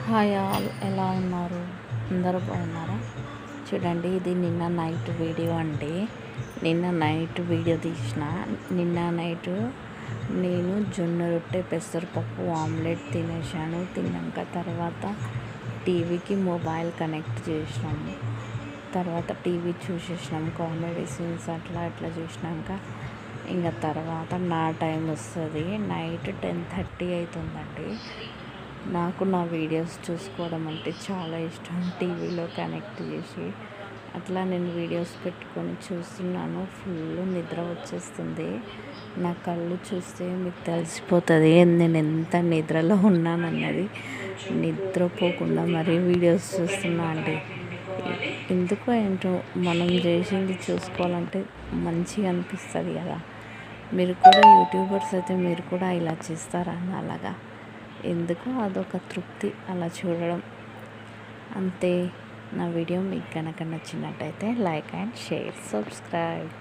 Hi all, ఎలా ఉన్నారు? అందరూ బాగున్నారా? చూడండి, ఇది నిన్న నైట్ వీడియో అండి. నిన్న నైట్ వీడియో తీసిన. నిన్న నైట్ నేను జొన్న రొట్టె పెసరపప్పు ఆమ్లెట్ తినేసాను. తిన్నాక తర్వాత టీవీకి మొబైల్ కనెక్ట్ చేసినాము. తర్వాత టీవీ చూసేసినాం, కామెడీ సీన్స్ అట్లా చూసినాక ఇంకా తర్వాత నా టైం వస్తుంది. నైట్ 10:30 అవుతుందండి. నాకు నా వీడియోస్ చూసుకోవడం అంటే చాలా ఇష్టం. టీవీలో కనెక్ట్ చేసి అట్లా నేను వీడియోస్ పెట్టుకొని చూస్తున్నాను. ఫుల్ నిద్ర వచ్చేస్తుంది. నా కళ్ళు చూస్తే మీకు తెలిసిపోతుంది నేను ఎంత నిద్రలో ఉన్నానన్నది. నిద్రపోకుండా మరీ వీడియోస్ చూస్తున్నా అండి. ఎందుకో ఏంటో మనం చేసింది చూసుకోవాలంటే మంచిగా అనిపిస్తుంది కదా. మీరు కూడా యూట్యూబర్స్ అయితే మీరు కూడా ఇలా చేస్తారా అలాగా? ఎందుకో అదొక తృప్తి అలా చూడడం అంతే. నా వీడియో మీకు కనుక నచ్చినట్టయితే లైక్ అండ్ షేర్, సబ్స్క్రైబ్.